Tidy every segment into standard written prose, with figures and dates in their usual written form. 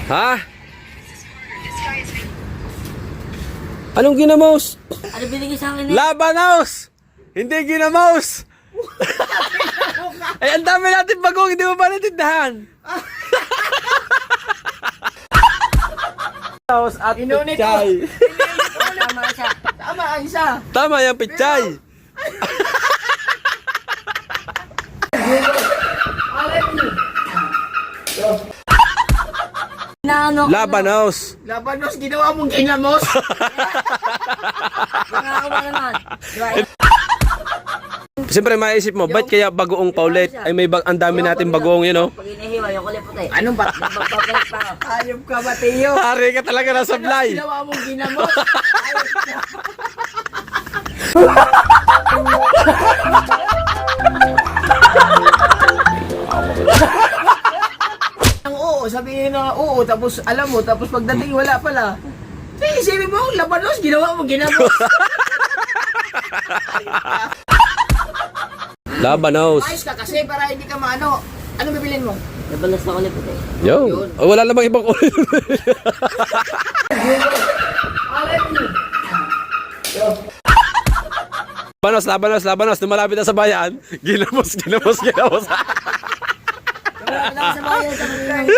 Ha? Anong ginamos? Ano binigay sa akin eh? Labanos! Hindi ginamos! Ay, ang dami natin bagong, hindi mo ba natindahan? At Inunit pichay. Tama siya. Tama ang isa. Tama yung pichay. Naano ko Labanos. Labanos, ginawa mong ginamos. Nangako naman. Diba? Siyempre maisip mo, ba't kaya bagoong paulit? Ay may ang dami natin bagoong yun, oh. Pag inihiwa, yung kulay puti. Anong bat? Magpapalit pa ako. Ayop ka, Mateo. Hari ka talaga na sablay. Ginawa mong ginamos. Ayop ka. Ang oo, sabihin na oo, tapos alam mo, tapos pagdating wala pala. Isipin mo, labanos, ginawa mo ginamos. Labanos. Ayos ka kasi para hindi ka maano. Anong bibilin mo? Nabalas na kulay puti. Yo, oh, wala namang ibang kulay. Labanos, labanos, labanos. Lumalapit na sa bayan. Ginamos, ginamos, ginamos. Wala sa bayan sa mga.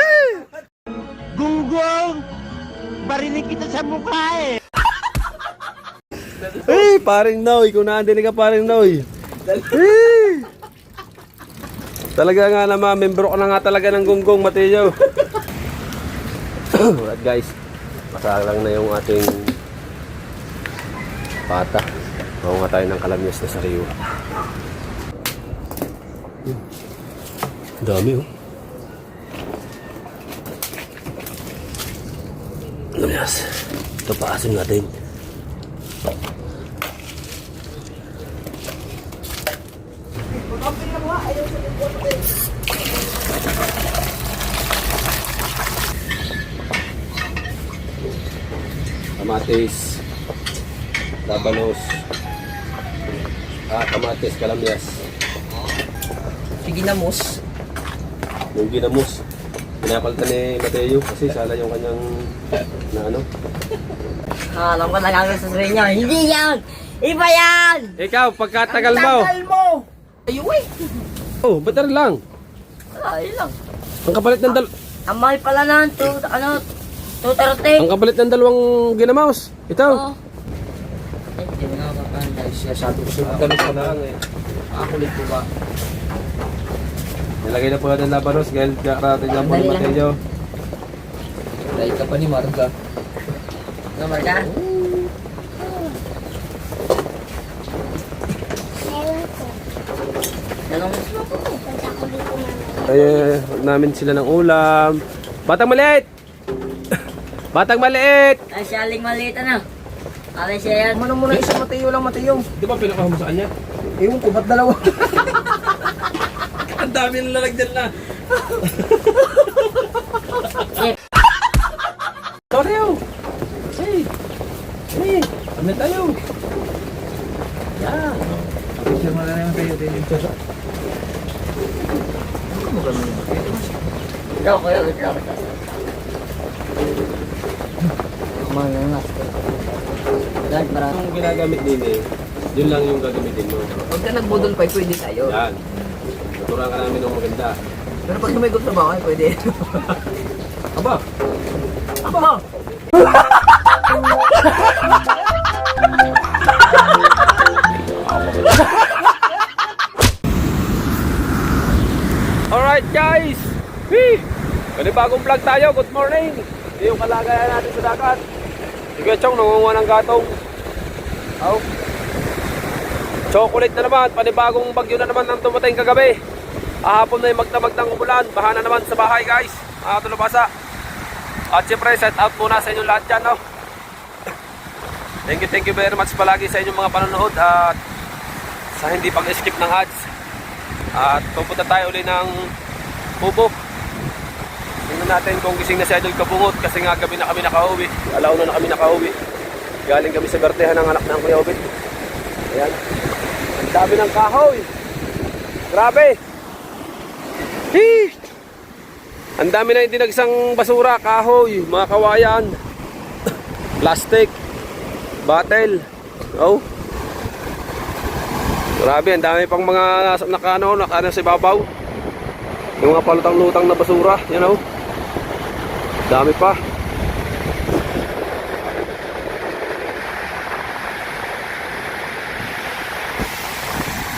Gunggong! Barinig kita sa mukha eh! Eh, paring Noy. Kung naandili ka, paring Noy. Eh. Talaga nga naman, membro ka na nga talaga ng gunggong, Mateo. Alright guys, masalang na yung ating pata. Bawa nga tayo ng kalamyas na sariwa. Dami oh. Kalamyas. Ito paasin natin. Kamatis, labanos, kamatis, kalamyas, Ginamos. yung ginamos. Pinapalitan ni Mateo kasi sala yung kanyang na ano. Alam ko na gagawin sa sarili niya. Hindi yan! Iba yan! Ikaw, pagkatagal mo. Tagal mo. Ayaw eh. Oh, ba't na rin lang? Ayun lang. Ang kapalit ng Ang mahal pala na, 230. ang kapalit ng dalawang ginamos. Ito. Oo. Ay, hindi mo nga kapanda. Siya sabi ko siya ganun ka na lang eh. Akulit ko ba? Nilagay na po natin labanos dahil karating na po ni Mateo. Dahil ka pa ni Marga. Gamar ka? Dalawang Ay, namin sila ng ulam. Batang maliit! Batang maliit! Ay, siya aling maliit na. Alay siya yan. Ano muna isa Mateo lang Mateo. Di ba pinakahamasaan niya? Ewan ko ba't dalawa? Ang dami ng lalagyan na. Mateo! Hey! Hey! Kami tayo! Yan! Picture mo na lang tayo. Ikaw, kuya, ikaw. Mahal na nga. Dahil para. Ang ginagamit din eh, yun lang yung gagamitin mo. Huwag ka nagbudol pa, pwede tayo. Yan. Naturuan ka namin ng maganda. Pero pag lumigot sa bahay, pwede. Aba! Aba! Alright guys! Whee! Panibagong vlog tayo, good morning! Ito yung kalagayan natin sa dagat. Si Kuya Chong nangunguha ng gatong. Aw. Chocolate na naman, panibagong bagyo na naman ang tumating kagabi. Ahapon na yung magdamag ng umulan, baha na naman sa bahay guys. Tulubasa. At siyempre, set out muna sa inyong lahat dyan, no? Thank you very much palagi sa inyong mga panonood at sa hindi pag-skip ng ads. At pupunta tayo uli ng Pupo. Tingnan natin kung gising na si Idol Kabungot kasi nga gabi na kami nakauwi. Alauna na kami nakauwi. Galing kami sa bertehan ng anak ng Kuya Obit. Ayan. Ang dami ng kahoy. Grabe. Hee! Ang dami na yung dinagsang basura, kahoy, mga kawayan, plastic, bottle. Oh. Grabe, ang dami pang mga nakano sa ibabaw. Yung mga palutang-lutang na basura, you know. Dami pa.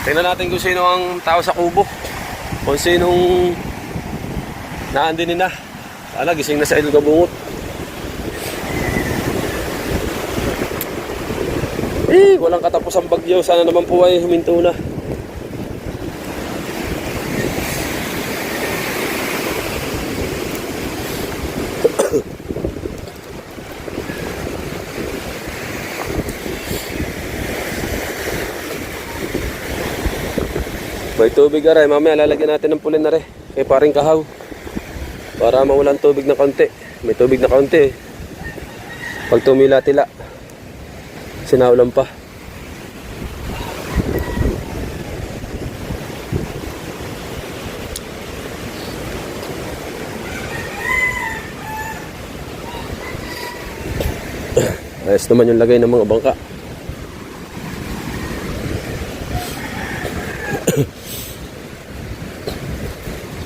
Tingnan natin kung sino ang tao sa kubo. Kung sinong naandinin na. Sana gising na sa Idol Kabungot. Walang katapos ang bagyo. Sana naman po ay huminto na. May tubig aray, mamaya lalagyan natin ng pulin na rin kay paring kahaw para mawalan tubig na kaunti. May tubig na kaunti pag tumila-tila sinaulan pa. Ayos naman yung lagay ng mga bangka.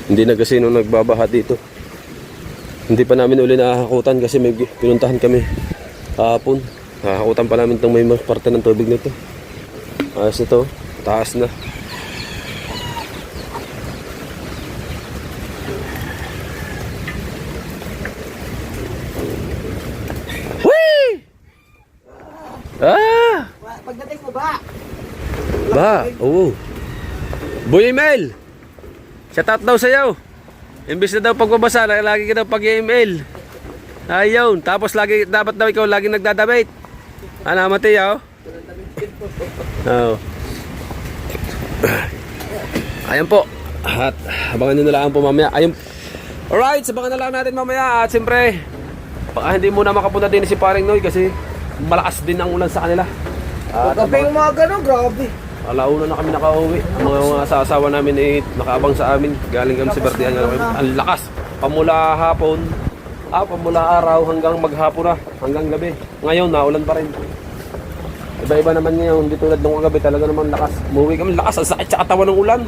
Hindi na kasi nung nagbabaha dito. Hindi pa namin uli nahahakutan kasi may pinuntahan kami kahapon. Hahakutan pa namin itong may parte ng tubig nito. Ayos ito, taas na. Whee! Ah! Pagdating mo ba? Ba, oo. Boy Emel! Shoutout daw sa'yo. Imbis na daw pagbabasa, lagi ka daw pag-email. Ayun. Tapos lagi, dapat daw ikaw lagi nagdadabate. Ano, Mateo? Oo. Ayan po. At abangan nyo na lang po mamaya. Ayun. Alright, sabangan na lang natin mamaya. At siyempre, baka hindi muna makapunta din si Paring Noy kasi malakas din ang ulan sa kanila. At Pagkape yung mga gano'n, grabe. alauna na kami nakauwi. Ang mga asawa namin ay nakaabang sa amin. Galing kami sa Bertian. Ang lakas. Pamula hapon, pamula araw hanggang maghapon na. Hanggang gabi. Ngayon, naulan pa rin. Iba-iba naman ngayon. Hindi tulad nung gabi. Talaga naman lakas. Umuwi kami. Lakas. Ang sakit sa katawan ng ulan.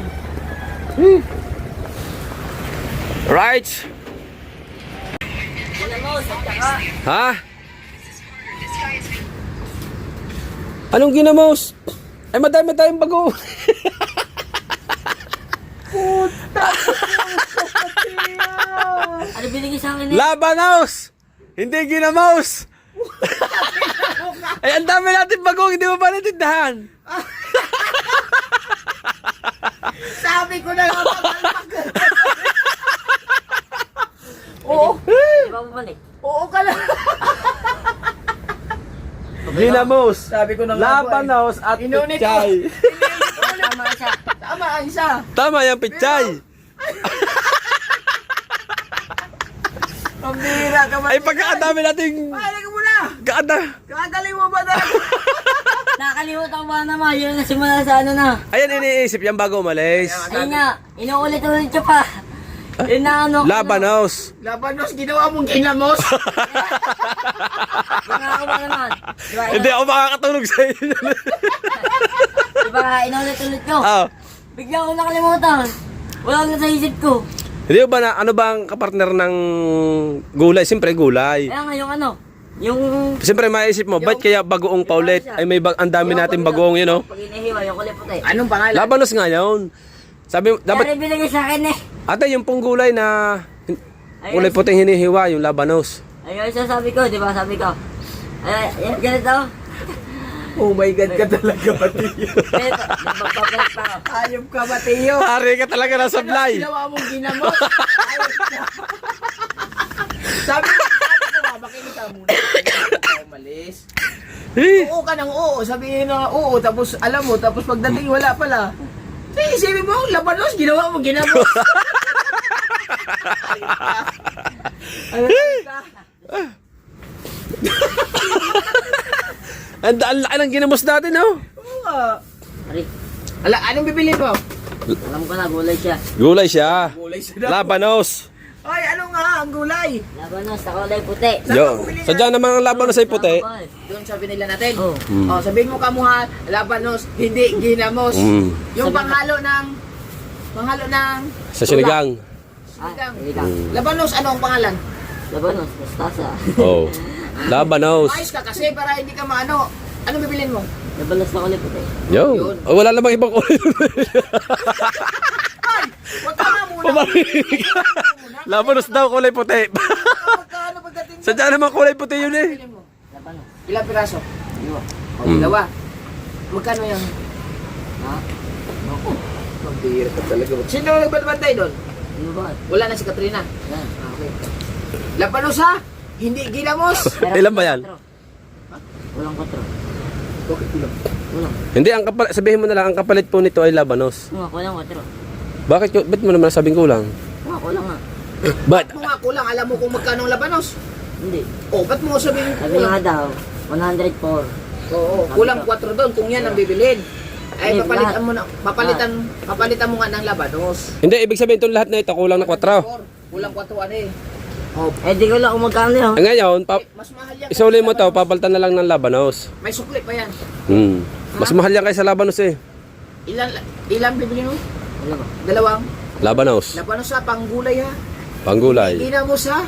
Right. Ha? Anong ginamos? Ay, madami tayong bago. Ano binigay sa akin eh? Labanos! Hindi ginamos! Ay, ang dami natin bago. Hindi mo ba natindahan? Sabi ko na nga Oo. Di ba bumalik? Oo ka lang. Ginamos! Sabi ko na nga po, Labanos at Inunit ko. pichay. Tama siya. Tama ang isa. Tama yung pichay. Ang bira ka ba? Ay, pagkakadami nating... Pahala ka muna. Kakagaling mo ba talaga? Nakalimutan ba naman? Yun na simula sa ano na. Ayan, iniisip yan bago umalis. Ayun nga, inuulit-ulit siya pa. Yun na ano. Labanos. Labanos, ginawa mong ginamos. Ginagawa ba naman? Diba, Hindi ako makakatulog sa inyo. diba inuulit-ulit ko? Ah. Bigla ko nakalimutan. Wala na sa isip ko. Hindi ba na, ano ba ang kapartner ng gulay? Siyempre gulay. Kaya nga yung ano, yung... Siyempre maisip mo, ba't kaya bagoong paulit? Ay may ang dami natin bagoong yun, no? Pag inihiwa, yung kulay puti. Anong pangalan? Labanos nga yun. Sabi, dapat, Kaya binigay sa akin eh. ate, yung pong gulay na kulay puting hinihiwa, yung labanos. Ayun yung sabi ko, di ba? Sabi ko. Ay, ganito. Oh my God ka talaga, Matiyo. Ganito, magpapalit pa ako. Ayop ka, Matiyo. Hari ka talaga na sablay. Ginawa mong ginamos. Ayop ka. Sabi ko ba, makinig ka muna. Hindi ka umalis. Oo ka ng oo. Sabihin na oo. Tapos alam mo, tapos pagdating wala pala. Isipin mo, labanos, ginawa mo ginamos. Ayop ka. Ayop ka. Ang laki ng ginamos natin, no? Oo nga. Ari, Anong bibili mo? alam ko na, gulay siya. Gulay siya. Gulay siya daw. Labanos. Ay, anong ang gulay. Labanos sa kulay puti. Yo. Sadya naman ang labanos ay puti. Doon sa binila natin. Oh. Oh, sabihin mo kamuha, labanos, hindi ginamos. Mm. Yung panghalo ng Sa sinigang. Ah, sinigang. Labanos, ano ang pangalan? Labanos, mustasa. Oh. Labanos. Mais ka kasi para hindi ka maano. Ano bibilin mo? Labanos sa kulay puti. Yo. Oh, wala namang ibang kulay. Ay! Huwag ka na muna. Labanos daw kulay puti. Magkano pagdating Sadya naman kulay puti yun eh. bibilin mo? Labanos. Ilang piraso? Dalawa. O, Mm. dalawa. Magkano yan? Ha? Ako. Magbihira ka talaga. Sino nagbantay doon? Ano ba? Wala na si Katrina. Yan. Okay. Labanos ha? Hindi ginamos. Ilan ba yan? Walang 4. Bakit ulam? Walang. Hindi, ang kapalit, sabihin mo na lang, ang kapalit po nito ay labanos. Walang 4. Bakit, ba't mo naman sabing kulang? Walang nga. Ba't? Ba't mo nga kulang? Alam mo kung magkano ang labanos? Hindi. O, ba't mo sabihin Sabi kulang? nga daw, 104. Oo, kulang 4 doon kung yan ang bibilin. Ay, Hindi, papalitan mo na, papalitan mo nga ng labanos. Hindi, ibig sabihin itong lahat na ito, kulang na 4. Kulang 4 ano eh. Oh, Eh di ko lang kung magkano yun. Ngayon, mas mahal yan. isuli mo to, labanos. papalitan na lang ng labanos. May sukli pa yan. Mas mahal yan kaysa labanos eh. Ilan bibilin mo? Wala ba? Dalawang. Labanos, Labanos ha, panggulay ha. panggulay. Ginamos ha.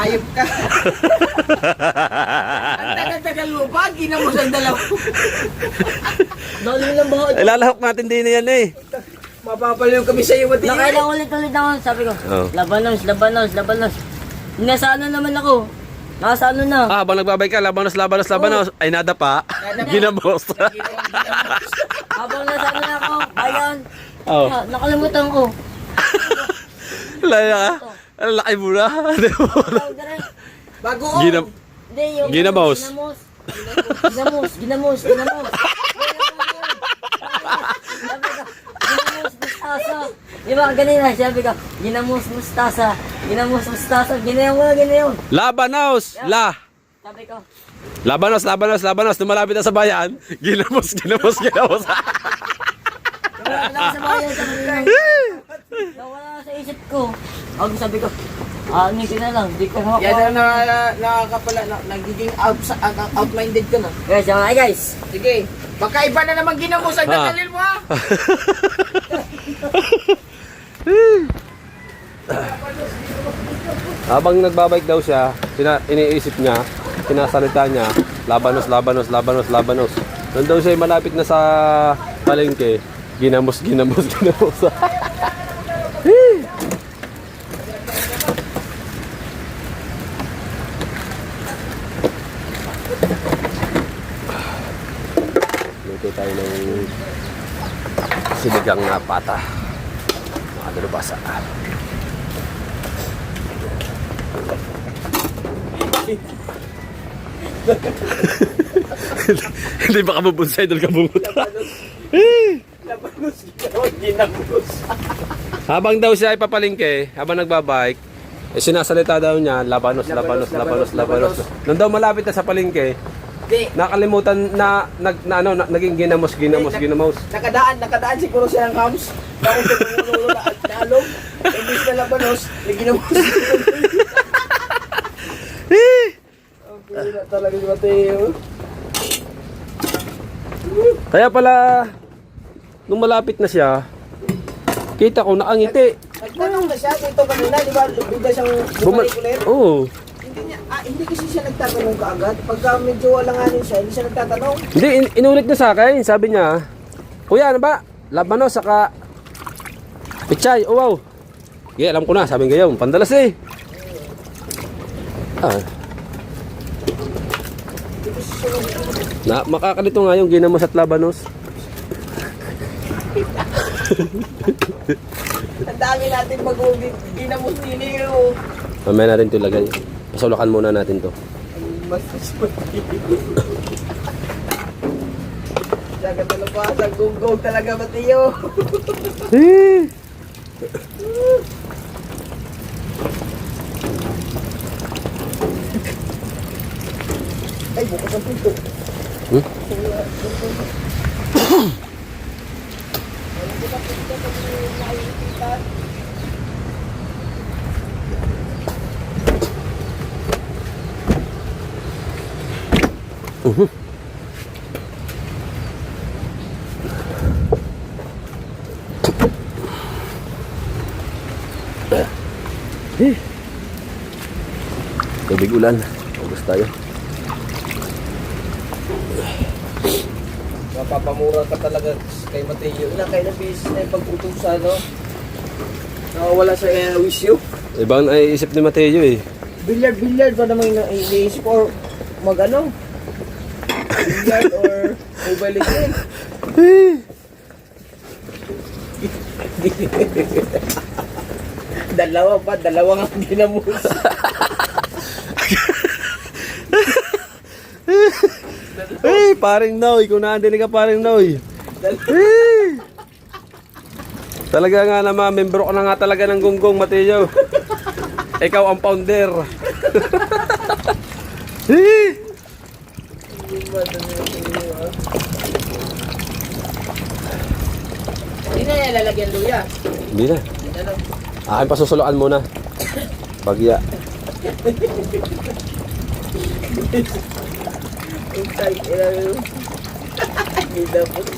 Ayop ka. Ang tagal-tagal mo pa, ginamos ang dalawa. Dali lang ba? Ilalahok natin din yan eh. Mapapaliw kami sa iyo, Mati. Nakailang ulit-ulit ako, sabi ko, Oh. labanos. Nasa ano naman ako? Nasa ano na? Ah, habang nagbabay ka, labanos, ay nada pa. Ginamos. Habang nasa ano na ako, bayan. Oh. Nakalimutan ko. Laya ka. Ang laki mo na. Tawag na rin. Bagoong. Hindi, yung Ginamos. Ginamos. Ginamos, mustasa. Di ba, ganun na, sabi ko, ginamos, mustasa. Ginayon. Labanos, Sabi ko, Labanos. Lumalapit na sa bayan. Ginamos. wala sa bayan, sabi ko. Nawala sa isip ko. Sabi ko, ano ko na lang, di ko makuha. Yan na nakakapala, nagiging out-minded ka na. Guys, mga guys. Sige, baka iba na naman ginamos ang Ah. dadalhin mo ha. Habang nagbabike daw siya, iniisip niya, sinasalita niya, labanos. Nung daw siya ay malapit na sa palengke, ginamos. Luto tayo ng sinigang na pata. Mga dalubasa. Hindi ba kabubunsay doon kabungot? Labanos, ginamos. Habang daw siya ay papalingke, habang nagbabike, sinasalita daw niya, labanos. Nung daw malapit na sa palengke, Di, nakalimutan na, naging ginamos. nakadaan siguro siya ng hams. Tapos tumulo na at talong. Imbis na labanos, may ginamos. Okay, na talaga si Mateo. Kaya pala, nung malapit na siya, kita ko nakangiti. Nagtanong na siya dito kanina, di ba? Bigla siyang bumalik ulit. Oo. Hindi kasi siya nagtatanong kaagad. Pagka medyo alanganin siya, hindi siya nagtatanong. Hindi, inulit niya sa akin. Sabi niya, Kuya, ano ba? Labanos, saka pichay. Oh, wow. Okay, alam ko na. Sabi nga yun, pandalas eh. Makakalito nga yung ginamos at labanos. Ang dami natin mag-ulit. Ginamos nili o. Mamaya natin ito ilagay. Pasulakan muna natin to. Mas Dagat na pa, sa gugog talaga, Mateo. Ay, bukas ang pinto. Tubig ulan. Ubus tayo. Mapapamura ka talaga kay Mateo. Ilang kayo na beses na yung pag-utusan, no? Nakawala sa wisyo. Ibang naiisip ni Mateo eh. Billiard pa naman yung iniisip or mag-ano? Billiard or mobile legend. Dalawa nga ginamos. Paring Noy, kung naandinig ka paring Noy. Talaga nga naman, membro ka na nga talaga ng gunggong, Mateo. Ikaw ang founder. Hindi na yan lalagyan luya. Hindi na. Ano? Akin pa susuluan muna. Bagya. Utay, ginamos.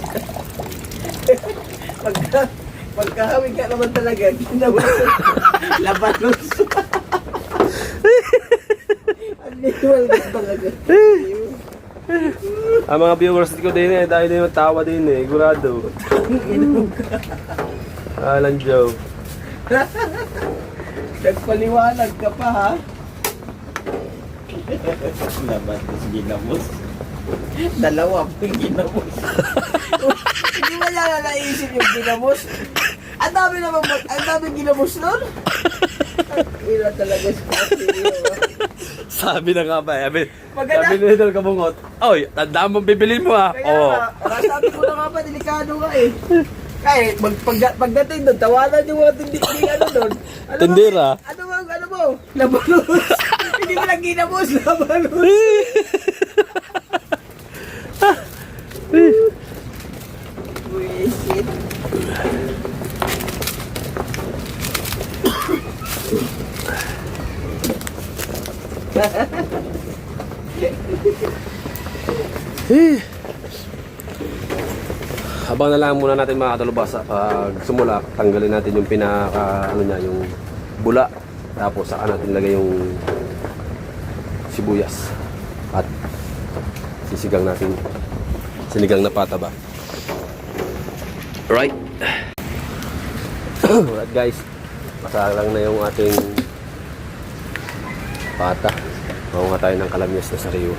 Pagkahawig ka naman talaga, ginamos. Labanos. Ang liwal ka talaga. Ang mga viewers ko din eh, dahil din tawa din eh, gurado. Alan Joe. Nagpaliwanag ka pa ha? Ginamos. Dalawa po yung ginamos. Hindi mo na naisip yung ginamos. Ang dami ginamos nun. Ila talaga si Mateo. Sabi na nga ba, Maganda. sabi ni Idol Kabungot, oy, tandaan mo bibilin mo ha. Kaya Oo. nga, sabi ko na nga pa, delikado ka eh. Kaya pagdating doon, tawanan yung mga ano doon. Ano Tindera. Ano mo? Labanos. Hindi mo lang ginamos, labanos. Buisit. Habang na lang muna natin mga katalubasa, pag sumula, tanggalin natin yung pinaka, ano niya, yung bula. Tapos saka natin lagay yung sibuyas. At sisigang natin, sinigang na pataba. Right. Alright guys, masalang na yung ating pata. Maunga tayo ng kalamyas na sariwa.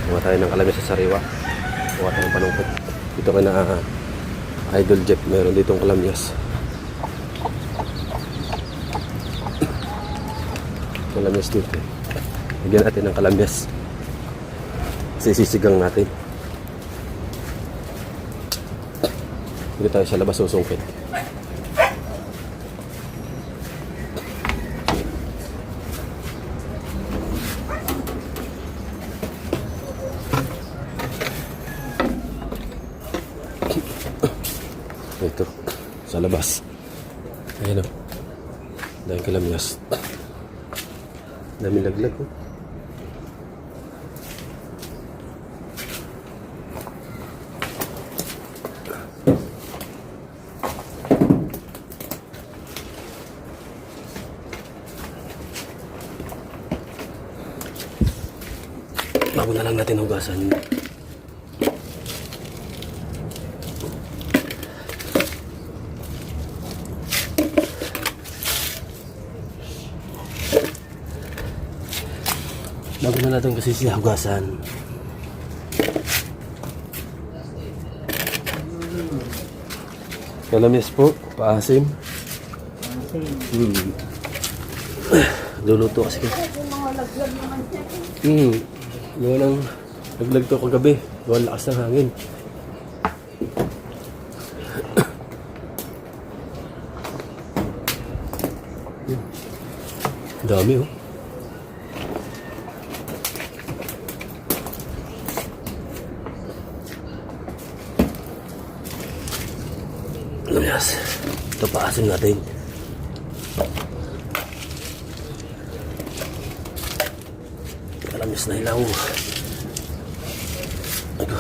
Maunga tayo ng kalamyas sa sariwa. Maunga tayo ng panungkot. Dito ka na Idol Jeff, meron ditong kalamyas. Kalamyas dito. Bigyan natin ng kalamyas. Sisisigang natin. Dito tayo sa labas susungkit. Ito, sa labas. Ayan o. Dahil kalamyas. Dami laglag o. Bago na lang natin hugasan. Bago na natin kasi siya hugasan. Kalamis po, paasim. Luluto kasi. Gawa ng naglag to kagabi. Gawa ng lakas ng hangin. Dami oh. Yes. Ito paasin natin. Matamis na ilaw. Ako.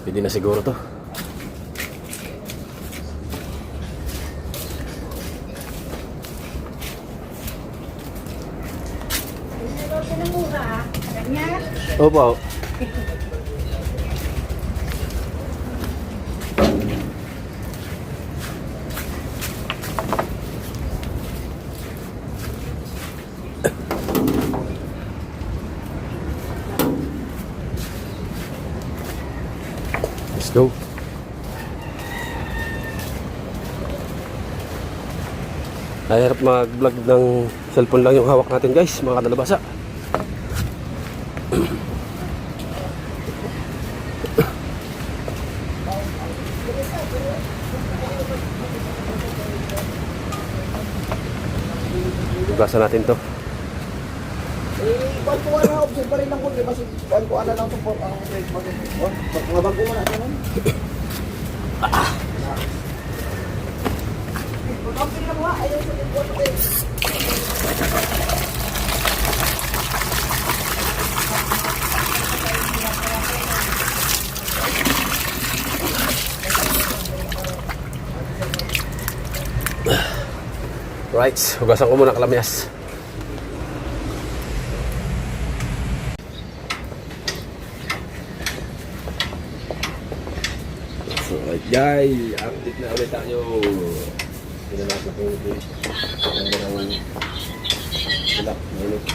Pwede na siguro to. Opo. Let's go. Mahirap mag-vlog ng cellphone lang yung hawak natin guys, mga kadalabasa. Hugasan natin to. Kuan ko na, observe pa rin lang ko, di ba? Kuan ko lang to po, ang Facebook. Mga bago mo na ito, no? Right, hugasan ko muna kalamyas. So, guys, update na ulit tayo. Pinalak na po ito. Ang marang silap na ulit.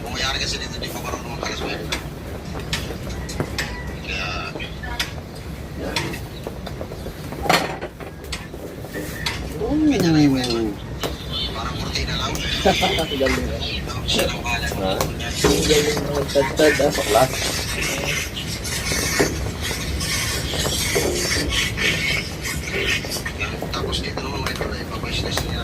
Pumayari kasi dito, di pa marunong magkalasway. Kaya... Kanya na yung parang kurtina lang. Siya lang pala. Tad-tad, paklas. Tapos dito naman ito na ipapaisnes niya.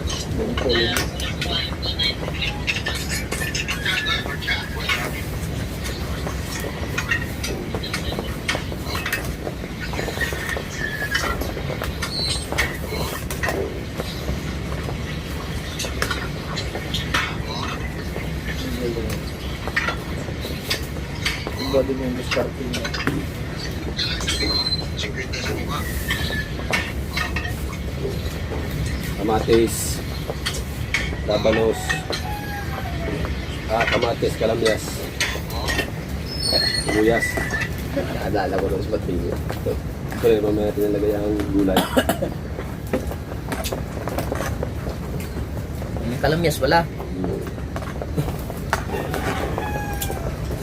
Body mo yung discarte niya. 50 sa mukha. Kamatis. Labanos. Kamatis, kalamyas. Sibuyas. Naalala ko lang sa batinyo. Ito rin, mamaya tinalagay ang gulay. Kalamyas wala.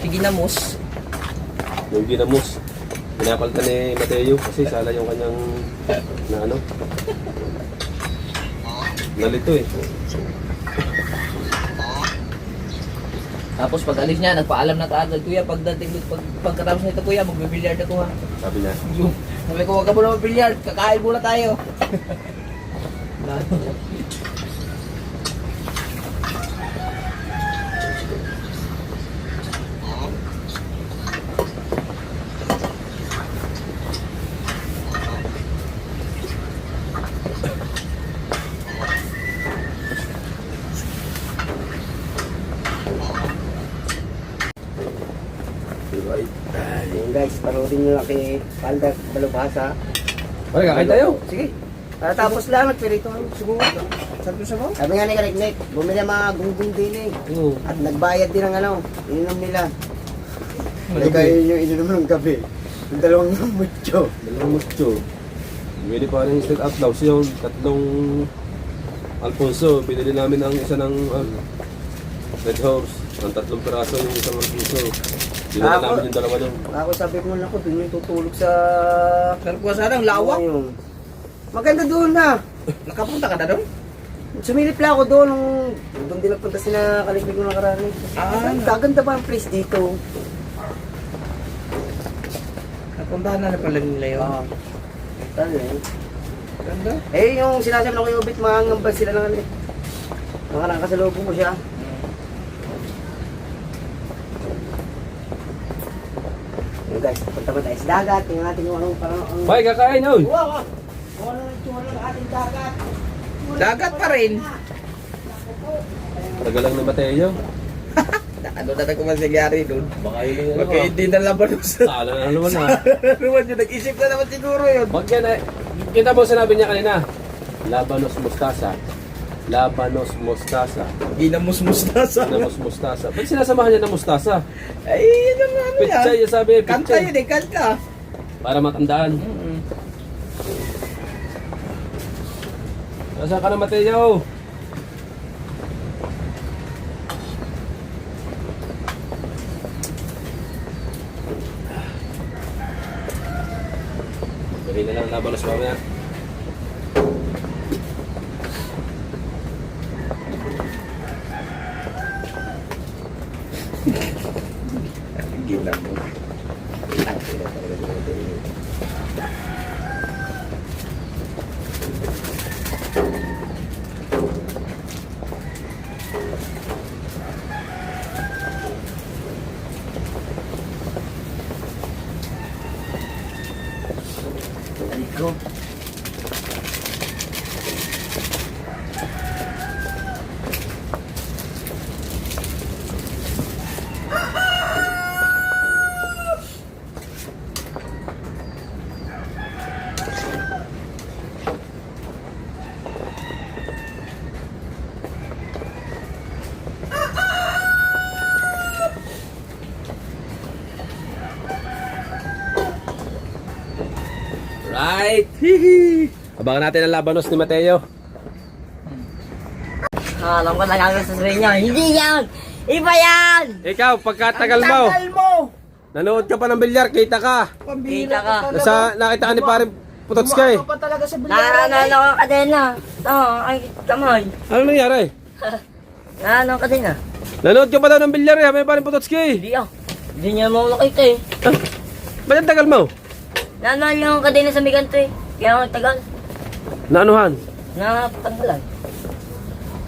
Ginamos. Yung ginamos, pinapalitan ni Mateo kasi sala yung kanyang na ano, nalito eh. Tapos pag alis niya, nagpaalam na kaagad, kuya, pagkatapos nito kuya, magbibilyard ako ha. Sabi niya, Sabi ko, wag ka muna magbilyard, kakain muna tayo. Ayun guys, paroodin nyo lang kay Palda Balubhasa. "Pare, kakain tayo." Sige. Tapos lang, nagpirito ang sugo. Sabi ko sa mo? Sabi nga ni Kariknek, bumili ang mga gunggong din eh. Oo. At nagbayad din ng ano, ininom nila. Ay kayo yung ininom ng gabi. Yung dalawang mucho. Dalawang mucho. Bumili pa rin straight up daw. Yung tatlong Alfonso, binili namin ang isa ng Red Horse. Ang tatlong piraso yung isang Alfonso. Dinala namin yung dalawa doon. Ako sabi ko na ako, dun yung tutulog sa... Karpuasan ang lawak. Ayun. Maganda doon na. Nakapunta ka na doon? Sumilip lang ako doon nung doon din nagpunta sila Kalikbig nung nakaraan. Gaganda ba ang place dito? Napuntahan na pala nila yun. Tala eh. Ganda. Eh, yung sinasabi na ko yung Ubit, mangangambal sila ng ano eh. Mga nakasalubong mo siya. Yun guys, punta ba tayo sa dagat, tingnan natin yung anong parang... Bye, kakain, oy! Wow! Kung ano ang itsura ng ating dagat. Dagat pa rin. Tagal lang na Mateo. Ano na nagkumasagyari doon? Baka yun yung Baka hindi na labanos. Sala na naman na. Naman yun, nag-isip na naman siguro yun. Wag yan eh. Kita mo sinabi niya kanina. Labanos mustasa. Labanos mustasa. Ginamus-mustasa. Labanos mustasa. Ba't sinasamahan niya ng mustasa? Ay, yun ang ano Pitsay, yan. yung sabi. Kanta Pitsay. yun eh, kanta. Para matandaan. Nasaan ka na Mateo? Gawin na lang labanos mamaya. Ginamos. Aliko. Right! Hihi! Abangan natin ang labanos ni Mateo. Alam ko na gagawin sa sabihin niya. Hindi yan! Iba yan! Ikaw, pagkatagal mo, Tagal mo! nanood ka pa ng bilyar, kita ka. Pambihira Kita ka. talaga. Nasa, nakita ka ni paring Putotskay. Ano pa talaga sa bilyara Naano ko kadena. Ay, kamay. Ano nangyari? Naano ka din ah. Nanood ka pa daw ng bilyar eh, may paring Putotskay. Hindi ah. Hindi niya mo nakita eh. Ba't ang tagal mo? Naano yung kadena sa miganto eh. Kaya ang tagal. Naanuhan? Napatanggalan.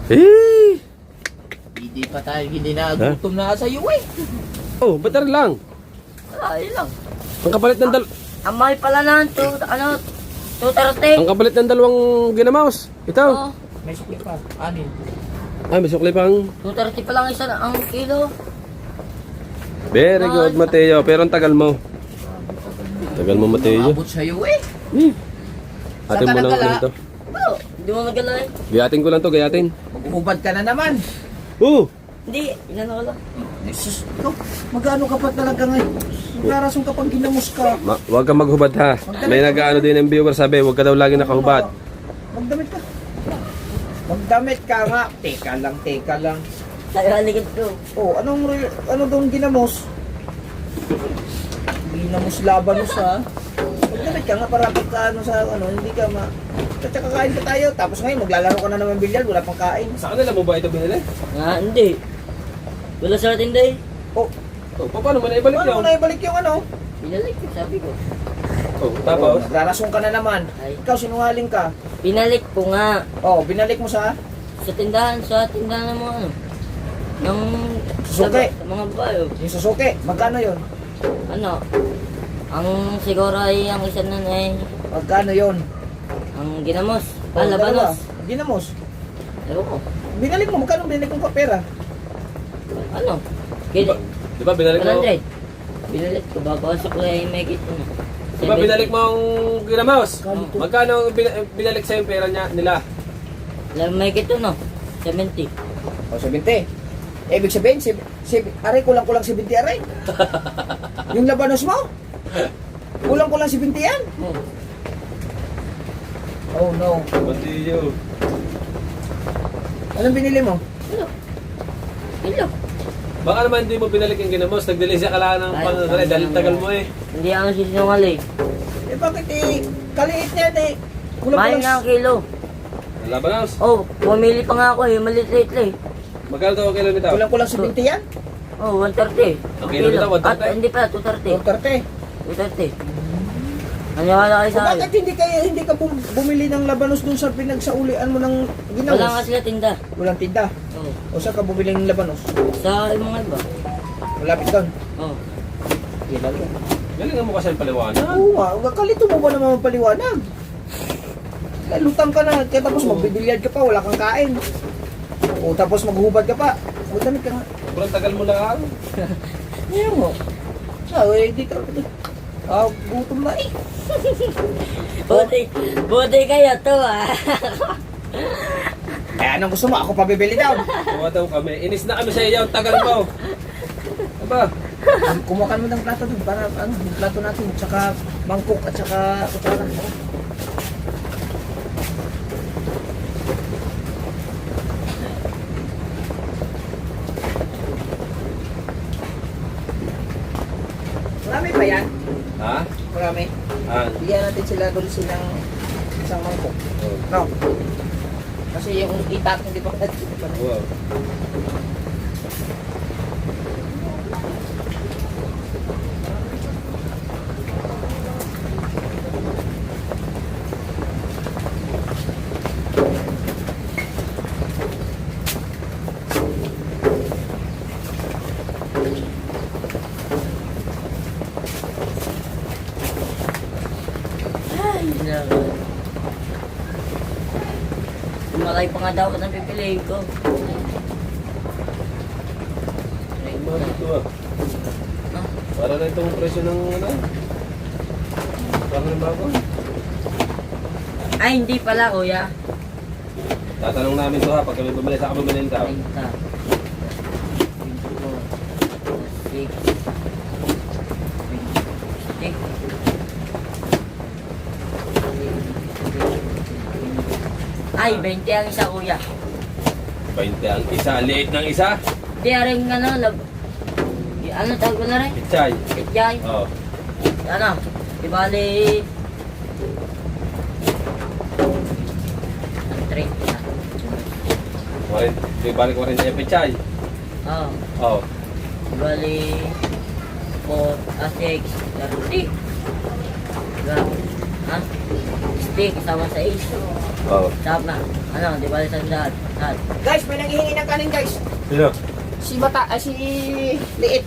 Eh! Hindi pa tayo, hindi na gutom na sa iyo eh. Oh, ba't na rin lang? Ayun lang. Ang kapalit ng Ang mahal pala na ito. Ano? 230. ang kapalit ng dalawang ginamaus. Ito. Oo. May sukli pa, anin. Ay, may sukli pang. 230 pa lang isa na ang kilo. Very good, Mateo. Pero ang tagal mo. Tagal mo, Mateo. Abot sa iyo eh. Atin Saan ka mo lang nagala? ito. Oo. Hindi mo magala eh. Gayatin ko lang to, gayatin. Maghuhubad ka na naman. Oh! Hindi. Inano ko lang. Jesus, ikaw, magano ka pa talaga ngayon? Magkarason ka pang ginamos ka. Huwag kang maghubad ha. May nag-ano din ng viewer sabi, huwag ka daw lagi nakahubad. Magdamit ka. Magdamit ka nga. Teka lang. Tayo haligid ko. Oh, ano doon ginamos? Ginamos labanos ha. Magdamit ka nga para pagka ano sa ano, hindi ka Tsaka kain ka tayo. Tapos ngayon, maglalaro ka na naman bilyar, wala pang kain. Sa kanila mo ba ito binili? Hindi. Wala sa atin day. Oh, Oh, paano mo na ibalik paano yun? mo na ibalik yung ano? Pinalik ko, sabi ko. Oh, tapos? Nagrarason ka na naman. Ay. Ikaw, sinungaling ka. Pinalik ko nga. Oh, binalik mo sa Sa tindahan ng mga ano. Ng Susuki. sa mga babae. yung Suzuki. Magkano yun? Ano? Ang siguro ay ang isa nun ay Magkano yun? ang ginamos. Oh, dalawa. Labanos. Ginamos. Ewan ko. Binalik mo. Magkano binalik mo ka pera? Ano? Kili. Di ba binalik mo? 100. Binalik ko. Babasok ko ay may gito. Di ba binalik mo ang ginamaus? Magkano ang binalik sa'yo yung pera nila? May gito no? 70. O, 70. Ibig sabihin, aray, kulang-kulang 70 aray. Yung labanos mo? Kulang-kulang 70 yan? Oh. Oh no. Mateo. Anong binili mo? Ilo. Baka naman hindi mo binalik yung ginamos. Nag-delay siya ka lang ng Ay, panadali dahil tagal mo eh. Hindi ako sisinungaling. Eh bakit kaliit niyan eh. Mahal nga ang kilo. Labanos. Oh, pumili pa nga ako eh. Maliit-liit eh. Magkano daw ang kilo nito? Kulang-kulang 70 yan? Oh, 130. Ang kilo nito, 130? At hindi pa, 230. 430. 230. Naniwala kayo O sa akin. bakit hindi ka bumili ng labanos dun sa pinagsaulian mo ng ginamos? Wala nga sila tinda. Walang tinda. Oh. O saan ka bumili ng labanos? Sa mga iba. Malapit doon. Oh. Yan lang yan. Galingan mo kasi ang paliwanag. Oo nga, kalito mo ba naman paliwanag? lutang ka na, kaya tapos magbibilyard ka pa, wala kang kain. O tapos maghubad ka pa. O damit ka nga. Sobrang tagal mo lang. Ngayon mo. Di ka. Gutom na eh. Buti kayo to ah. Eh, anong gusto mo? Ako pabibili daw. Kuha daw kami. Inis na kami sa iyo. Tagal mo. Aba. Kumuha ka mo ng plato doon para yung plato natin. Tsaka mangkok at tsaka kutsara. Marami pa yan? Ha? Marami. Bigyan natin sila doon silang isang mangkok. No? Kasi yung itak hindi pa Wow. Malay pa nga daw ang pipiliin ko. Mahal ito ah. Para na itong presyo ng ano? Para ng bago. Ay, hindi pala kuya. Tatanong namin to ha. Pag kami bumili, saan ka bumili daw? 30, 20, 20. Ay, 20 ang isa kuya. 20 ang isa. Liit ng isa. Di rin ano, ano tawag ko na rin? Pichay. Pitjay. Oo. Ano? Di bali... 30. Di balik ko rin sa pichay. Oo. Oo. Di bali... 4, 6, 30. Diba? Ha? Stick, isama sa is. Oo. Tama. Ano? Di bali sa daan. Guys, may nanghihingi ng kanin guys. Sino? Si Liit.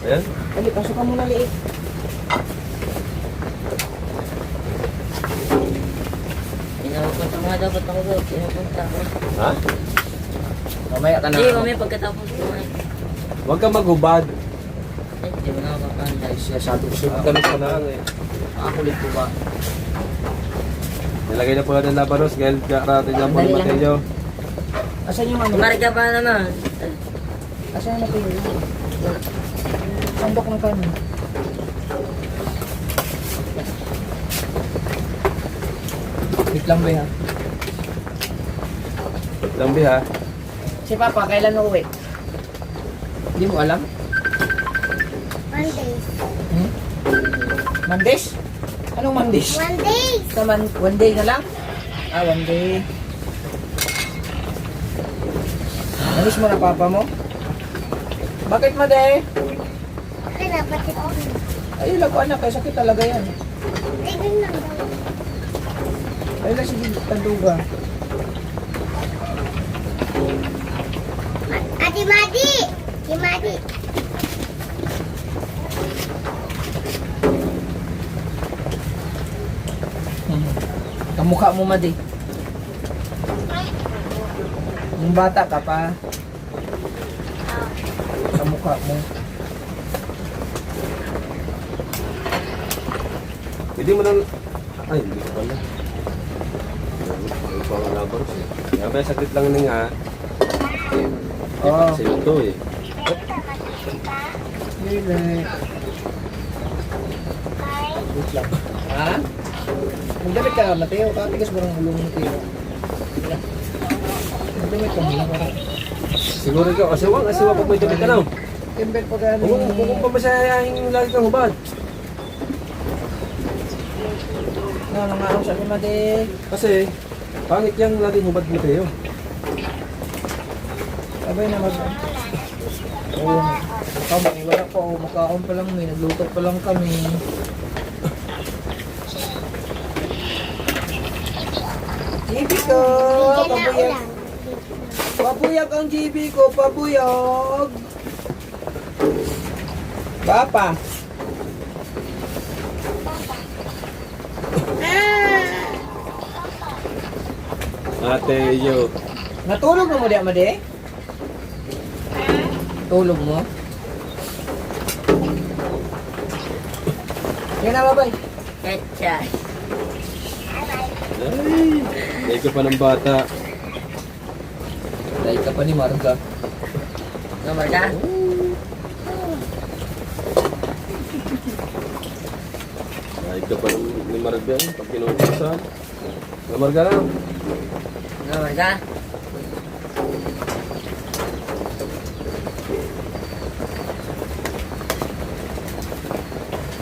Ayan. Dali, pasok ka muna Liit. Pinapunta nga dapat ako doon. Pinapunta ako. Ha? Mamaya ka na. Hindi, mamaya pagkatapos ko ay. Huwag kang maghubad. Ay, hindi mo na ako kakanda. Siya sabi ko Sunod kami sa nang eh. Nakakulit ko ba? Nilagay na po natin labanos dahil karating na po Dali ni lang. Mateo. Asan yung ano? Marga pa naman. Asan yung natin? Sandok ng kanin. Wait lang ba ha? Lambi ha. Si Papa, kailan uuwi? Hindi mo alam? Mondays. Hmm? Mondays? Anong Mondays? Mondays. Naman, one day na lang? One day. Namiss mo na Papa mo? Bakit Made? Okay na, pati ko. Ay, lago anak, kaya sakit talaga yan. Tignan lang daw. Ay, lang sige, tanduga. Ate Madi! Ate Madi! Kamukha mo Madi. Yung bata ka pa. Kamukha mo. Hindi mo nang... Ay, hindi ko pala. Ay, pang labanos eh. Kaya ba sakit lang na nga. Oo. Kasi ito eh. Really? Wait lang. Ha? Magdamit ka, Mateo. Katigas mo ng ulo mo, Mateo. Magdamit ka muna para. Siguro ikaw, asiwang pag may damit ka na. Timber pa gano'n. Kung pa masayahin lagi kang hubad. Nangangaw siya ni Made. Kasi, pangit yung laging hubad mo tayo. Abay na mag... Oo. Kami, wala pa. Makaon pa lang may. Nagluto pa lang kami. GB ko! Pabuyag! Pabuyag ang GB ko! Pabuyag! Papa! Mateo. Natulog mo di, Amade? Tulog mo? Yan na, babay. Ketcha. Ay, dahil ka pa ng bata. Dahil ka pa ni Marga. Nomor ka? Dahil ka pa ni Marga. Pag kinukusan. Marga na. Nomor ka?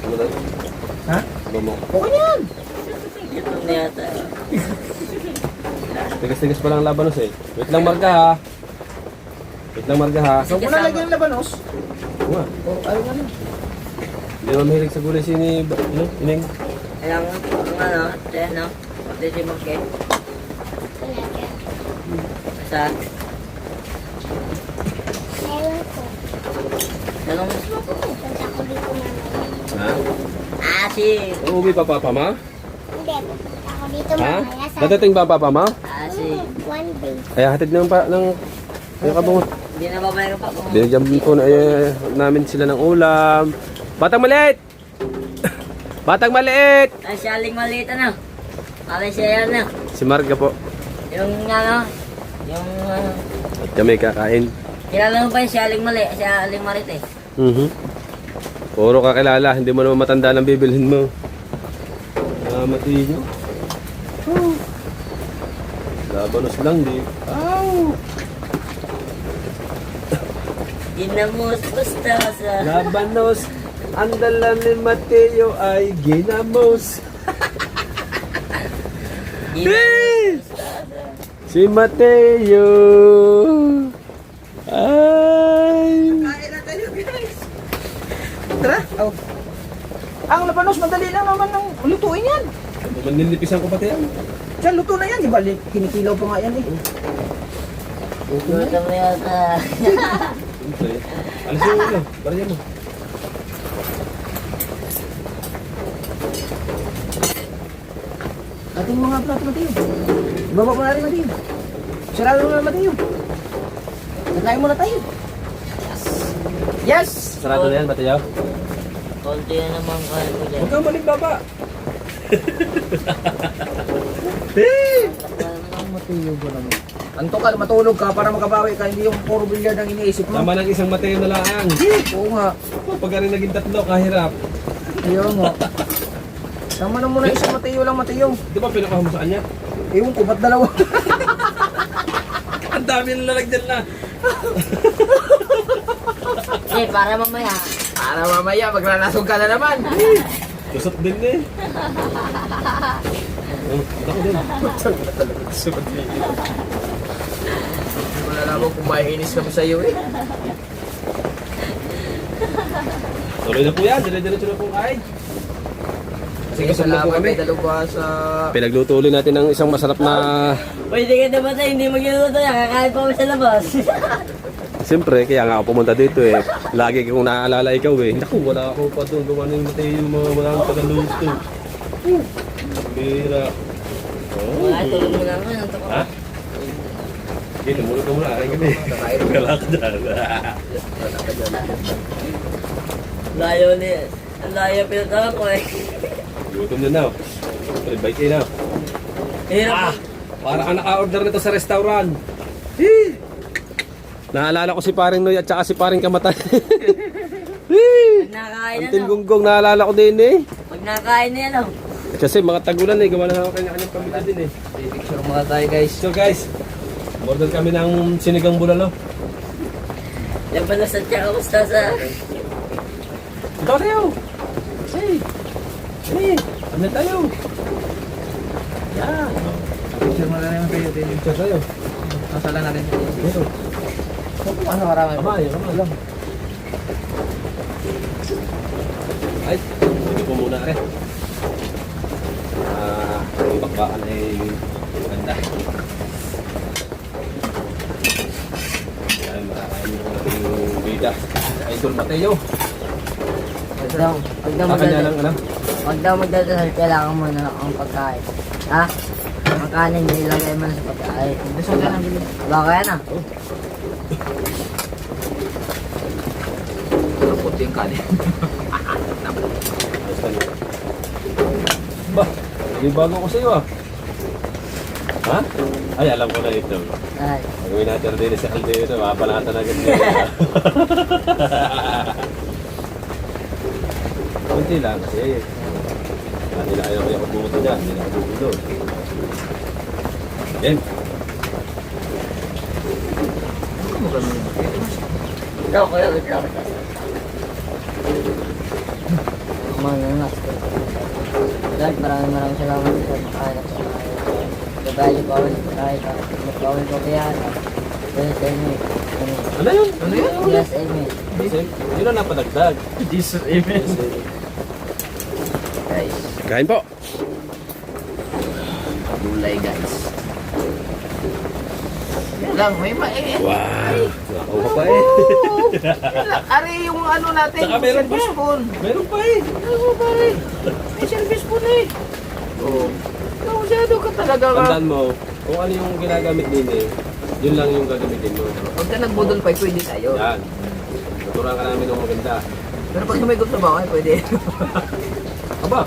Ano na? Ha? Ano mo? Okay yan. Ito na yata. Tigas-tigas pa lang labanos eh. Wait lang Marga ha. Wait lang Marga ha. So, kung nalagyan ng labanos, Oo nga. ayun na. Hindi naman mahilig sa gulay si ni Ineng. Alam mo, ang ano, no? Pati si Marke. Sa, Ewan ko. dalawang mas mo ko. Punta ko dito mamaya. Ha? Si, Uuwi pa papa ma? Hindi, pupunta ko dito Ha? mamaya sa Dadating ba papa ma? si, one day. Ay hatid naman pa ng kabungo. hindi na babayaran pa kung Binigyan po na, namin sila ng ulam. Batang maliit! Batang maliit! ay si Aling maliit ano. Aling siya yan na. Si Marga po. Yung ano, yung, At kami kakain. kilala mo ba yung si Aling mali, si Aling marit eh. Puro kakilala, hindi mo naman matanda ng bibilhin mo. Mati nyo. Labanos lang di. Ginamos basta sa... Labanos, ang dala ni Mateo ay ginamos. Ginamos. Si Mateo ay... Kain na tayo, guys. Tara. Oh. Ang labanos, madali lang naman ng lutuin yan. Manilipisan ko pati yan. Diyan, luto na yan. Di ba? Kinikilaw pa nga yan eh. Gutom na yata. Siyempre. Alas yung ulo, barya mo. Ating mga plato, Mateo. Ibaba mo na rin, Mateo. Sarado mo na, Mateo. Nakain muna tayo. Yes! Sarado na yan, Mateo. Konti na naman kain ko dyan. Huwag kang malimbaba. Mateo ba naman? Antok ka, matulog ka para makabawi ka. Hindi yung puro bilyard ang iniisip mo. Tama ng isang Mateo na lang. Oo nga. Pag rin naging tatlo, kahirap. Ayaw nga. Tama na muna isang Mateo lang, Mateo. Di ba pinakahan mo sa kanya? Ewan ko, ba't dalawa? Ang dami na lalagyan na. Eh, para mamaya. Para mamaya, magranasog ka na naman. Lusot din eh. Ako din. Wala naman kung maiinis kami sa iyo eh. Tuloy na po yan. Dire-diretso na po kain. Sige, Busog na po salamat kami. kay Daluba sa... Pinagluto ulit natin ng isang masarap na... Pwede ka naman tayo, hindi magluluto yan. Kakain pa kami sa labas. Siyempre, kaya nga ako pumunta dito eh. Lagi kong naaalala ikaw eh. Naku, wala ako pa doon. Gawa na yung Mateo yung mga walang tagaluto. Bira. Wala, tulog mo naman. Ang toko. Ha? Sige, tumulog ka muna. Aking gabi. Kakain mo. Wala ka dyan. Layo ni... Ang layo pinatawag ko eh. Gutom na now. Bite in now. Hirap. Para ka naka-order nito sa restaurant. Naalala ko si paring Noy at saka si paring Kamatay. Pag nakakain na, Antin no? Gunggong naalala ko din eh. Pag nakakain na yan, no? Kasi mga tagulan eh. Gawa na ako kanya-kanyang pamilya din eh. Picture mga tayo guys. So guys, order kami ng sinigang bulalo. Laban na sa tiyak ako sa... Ito tayo. Hey. Hey. Ano tayo? Yan. Picture mo na naman kayo din. Picture tayo. Masala na rin. Ito. Ano marami? Kamay, kamay lang. Ay, ito po muna rin. Ang bakbakan ay maganda. Ay, marami yung bida. Idol Mateo. Pag daw Kanya lang, ano? Pag daw magdadasal, kailangan mo na ang pagkain. Ha? kanin, nilagay mo na sa pagkain. Gusto ka nang bilhin. Baka yan ah. Ang puti yung kanin. Basta niyo. Ba, hindi bago ko sa'yo ah. Ha? Ay, alam ko na ito. Ay, Gawin natin din sa Alde ito, mapalatan agad niya. Kunti lang kasi. Hindi na ayaw kaya magbuto dyan, hindi na magbuto. Yan. ikaw kuya, ikaw. Manangas. Dahil maraming salamat sa makain at sa makain. Gabayo ko ako sa makain. Magkawin ko kaya. Yes, amen. Ano yun? Ano yun? Yes, amen. Kasi, yun ang napadagdag. Jesus, amen. Guys, Kain po. gulay guys. Yan lang, may maingin. Wow. Ako pa eh. Ari yung ano natin, Saka meron service pa. spoon. Meron pa eh. Ano pare? May service spoon eh. Oo. Masyado ka talaga ka. Tandaan mo, kung ano yung ginagamit din eh, yun lang yung gagamitin mo. Pag ka nagbudol pa, pwede tayo. Yan. Tuturuan ka namin ng maganda. Pero pag humigop sa bawal, pwede. Aba,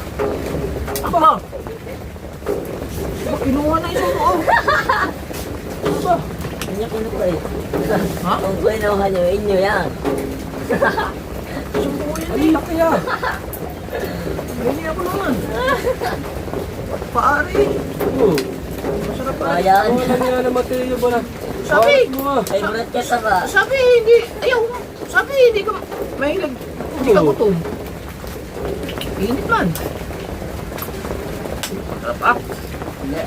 Ako mo. Kinuha na isang oo. Kanya kinuha eh. Ha? Kung kinuha nyo, inyo yan. ano laki ah. Hindi ako naman. Paari. Oo. Masarap pa. Ayan. Ano nga na Mateo ba na? Sabi. Mo ah. Ay, bulat ka sa ba? Sabi, hindi. Ayaw. Sabi, hindi ka mahilig. Hindi ka gutom. Init man. Sarap ah. Hindi.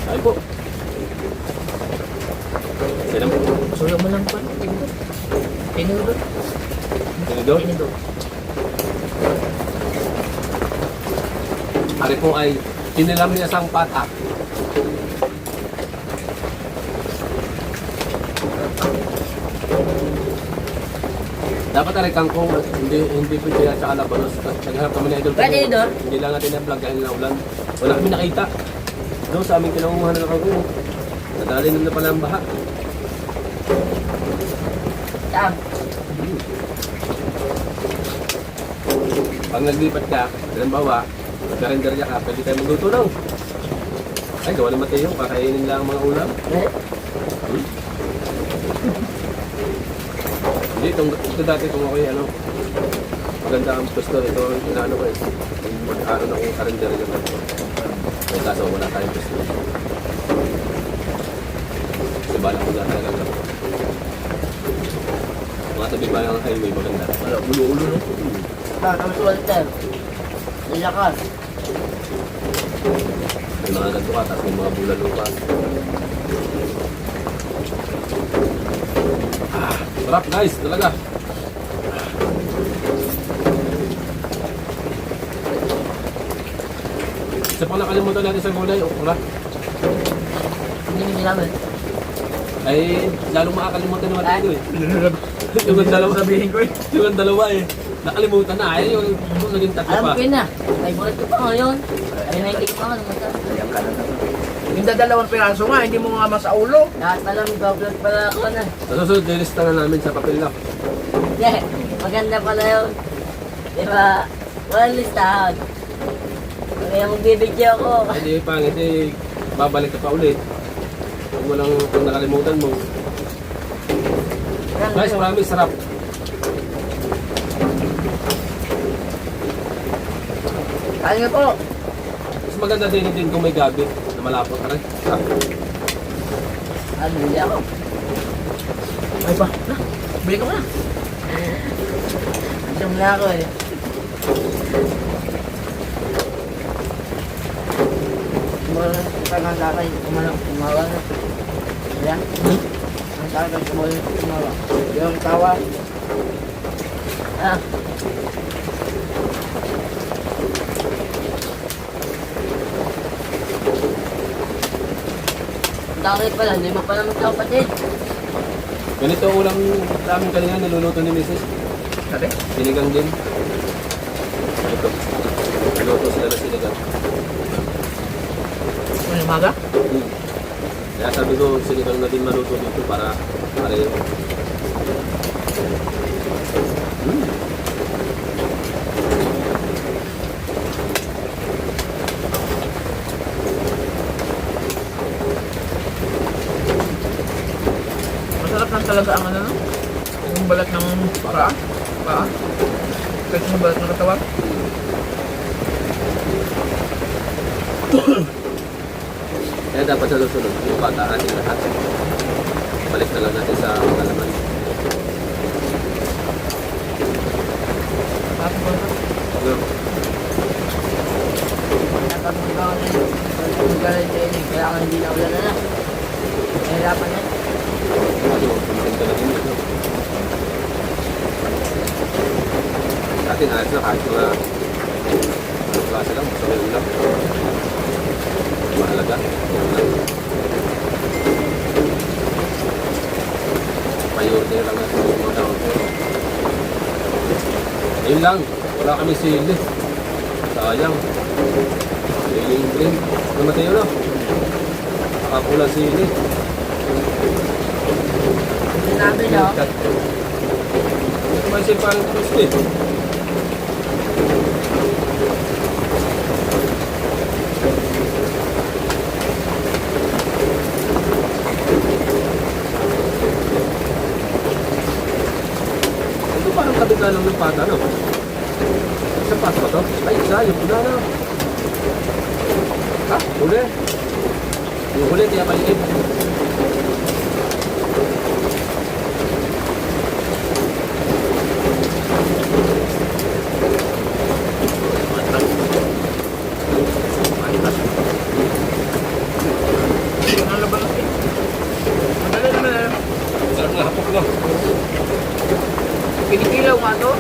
Ay po. Sino mo? Suyo mo lang pa. Tinudot. Tinidor? Tinudot. Ari po ay kinilam niya sang patak. Dapat ari kangkong, hindi po siya sa alabanos. Nagharap kami na idol. Pwede, Idol? Hindi lang natin na-vlog dahil na ulan. Wala kami nakita. Doon sa aming kinangunguhan na kangkong. Nadali na pala ang baha. Saan? Pag naglipat ka, halimbawa, magkarinderya ka, pwede tayo magluto lang. Ay, gawa naman tayo, kakainin lang ang mga ulam. Eh? Hindi, ito dati kung ako'y ano, maganda ang pwesto. Ito ang inaano ko eh. Mag-aaron akong karinderya naman. May kaso, wala tayong pwesto. Kasi bala ko dati talaga. Mga tabi ba ng highway, maganda. Wala, ulo-ulo no. Tapos Walter. Nilakas. May mga ganito ka, tapos may mga bulan lupa. Sarap guys, talaga. Isa pang nakalimutan natin sa gulay, okra. Hindi mo sinabi. Ay, lalong makakalimutan naman tayo eh. Yung ang dalawa, Sabihin ko eh. yung ang dalawa eh. Nakalimutan na, ay yung naging tatlo Alam pa. ko yun na. May bulat ko pa ngayon. Ay, naikit pa nga naman. Ayan ka na naman. Yung dadalawang piraso nga, hindi mo nga masa ulo. Lahat na lang, goblet pala ako na. Sa susunod, nilista na namin sa papel na. Hindi, maganda pala yun. Diba? Walang listahan. Kaya magbibidyo ako. Hindi pangit eh, babalik ka pa ulit. Kung nakalimutan mo. Guys, promise, sarap. Kaya nga po. Mas maganda din kung may gabi na malapot ka rin. Ano, hindi ako. Ay pa, na. Bili ka na. Gutom na ako eh. Ang tatay, kumawa na. Ayan. Ang tatay, kumawa. Yung tawa. Ah. Bakit pala? Hindi mo pala magkapatid. Ganito ulam namin kanina niluluto ni Mrs. Sabi? Sinigang din. Ito. Luto sila ng sinigang. Ano yung maga? Kaya sabi ko, sinigang na din maluto dito para pareho. Masarap lang talaga ang ano, no? Yung balat ng paa. Paa. Kahit yung balat ng katawan. Kaya dapat sa susunod, yung bata natin lahat. Balik na lang natin sa kalaman. Bakit ba ito? No? Nakapagbawa na yun. Pag-galit sa inyo, kailangan hindi na ulan na. Nahirapan na. Ano, pumunta na din yun. Sa atin, ayos na kahit mga ano klase lang, basta may ulam. Mahalaga. Ulam. Priority lang natin yung mga tao. Yun lang, wala kami sili. Sayang. Siling drink. Namatay yun, no? Nakapula sili. Sinabi niyo, May siya parang crispy. Ito parang kabit na lang ng pata, no? Isang pata ba to? Ay, isa. Yung pula na. Ha? Huli? Yung huli, kaya maliit. Ang laban natin. Madali naman eh. Sarap nga, hapok na. Kinikilaw nga to.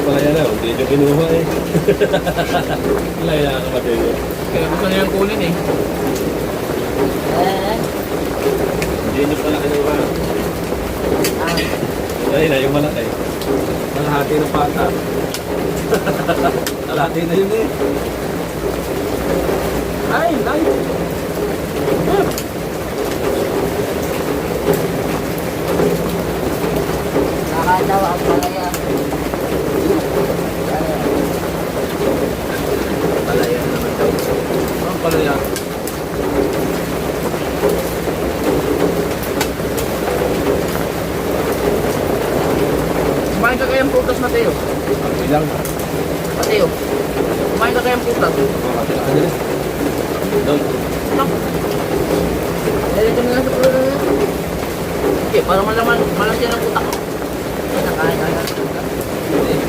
Palaya na, hindi nyo kinuha eh. Palaya na kapatid nyo. Kaya gusto nilang kunin eh. Hindi nyo pala kinuha. Ay na, yung malaki. Malahati ng pata. Malahati na yun eh. Ay, nice. nakakatawa ang palaya. Palaya na naman daw. Ang palaya. Kumain ka kayang prutas, Mateo. Ang bilang. Mateo. Kumain ka kayang prutas. Makakati na kanila. Doon. Dali kami lang sa pulo na. Okay, para malaman, malasya ng utak ko. Nakain.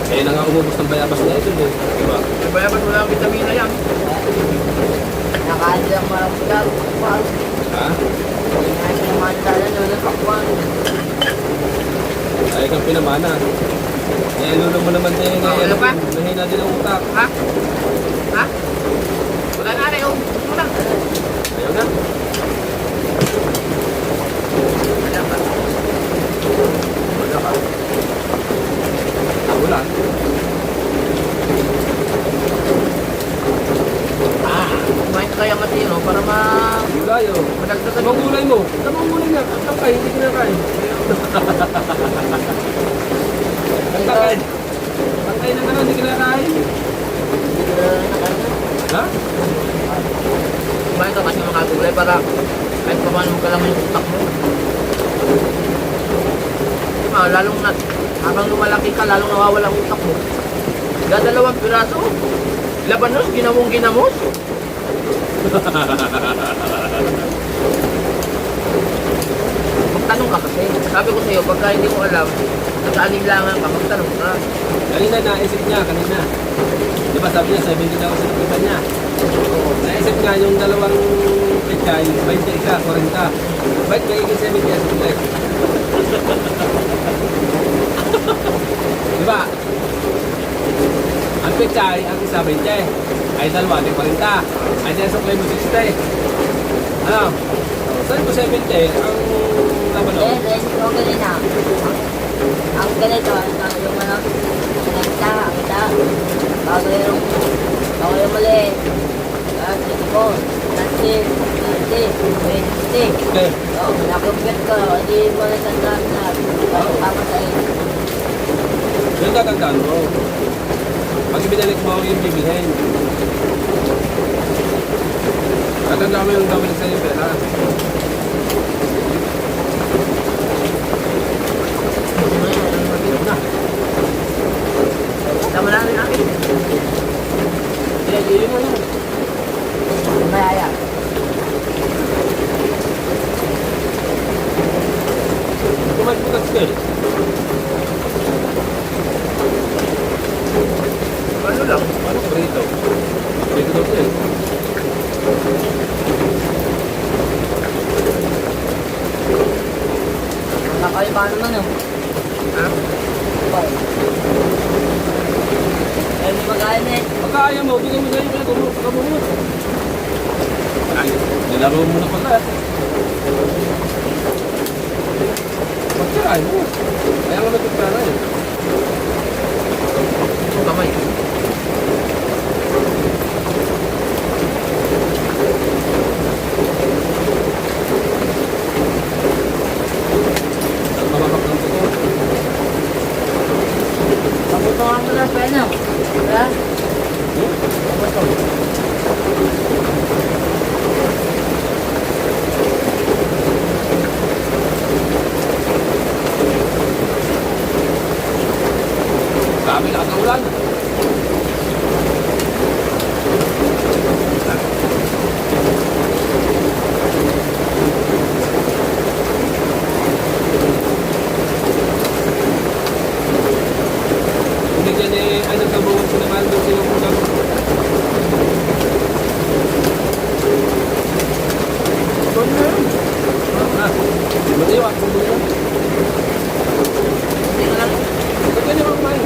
Kaya na nga umubos ng bayabas na ito eh. Diba? May bayabas wala ang vitamina yan. Nakain lang marang pagkaro. Ha? Nakain ka naman sana doon ng pakwan. Ay kang pinamana. Eh, lulo mo naman din. Oh, ano ka? Nahina din ang utak. Ha? Ha? Wala na rin, oh. Wala. Ayaw na. Wala pa. Wala ka. Ulan. Kumain ka kaya, Mateo, para Gulay oh. madagdagan Tamang gulay mo. Tamang gulay na. Ang takay, hindi kinakain. Ang takay. Takay na naman, hindi kinakain. Ha? Kumain ka kasi mga gulay para kahit pa paano magkalaman yung utak mo. Diba, lalong nat Habang lumalaki ka, lalong nawawala ang utak mo. Dadalawang piraso. Labanos, ginamos. Magtanong ka kasi. Sabi ko sa'yo, pagka hindi mo alam, nag-aalinlangan ka, magtanong ka. Kanina naisip niya, kanina. Di ba sabi niya, 70 daw sa nakita niya. Naisip nga yung dalawang pechay, 20 ka, 40. Ba't magiging 70 as ulit? Di ba? Ang pechay, ang isa 20. Ay dalawa, di 40. Ay dyan sa play mo 60. Ano? Saan ko 70? Ang laban Eh, yung ganito. Ang ganito, yung ano, ang ita, bago yung mali. Sige po, 30, 20. Okay. So, nakumpit ko, hindi mo na tandaan na. Tama sa'yo. Yung tatandaan mo. Pag ibinalik mo yung bibilhin. Tatandaan mo yung gawin sa'yo pera. Tama na rin natin. Hindi mo na. Mayaya. Kumalit ka. Ano lang? Ano prito? Prito daw ito eh. Nakakalipa naman yun. Ha? Eh, hindi magaling eh. Pagka ayaw mo, bigyan mo sa'yo pala kumumot. Ay, nilaro mo na pala. Pagkaray mo. Kaya nga nagpagkara eh. Ang kamay. Ang mababak ng puto. Paputungan mo na pena. Ha? Grabe lakas ng ulan. Hindi dyan eh, ay nagkabungan ko naman doon silang ulang. Ha? Matiwa, kumbulan. Hindi ko lang. Ba't ganyan ako kumain?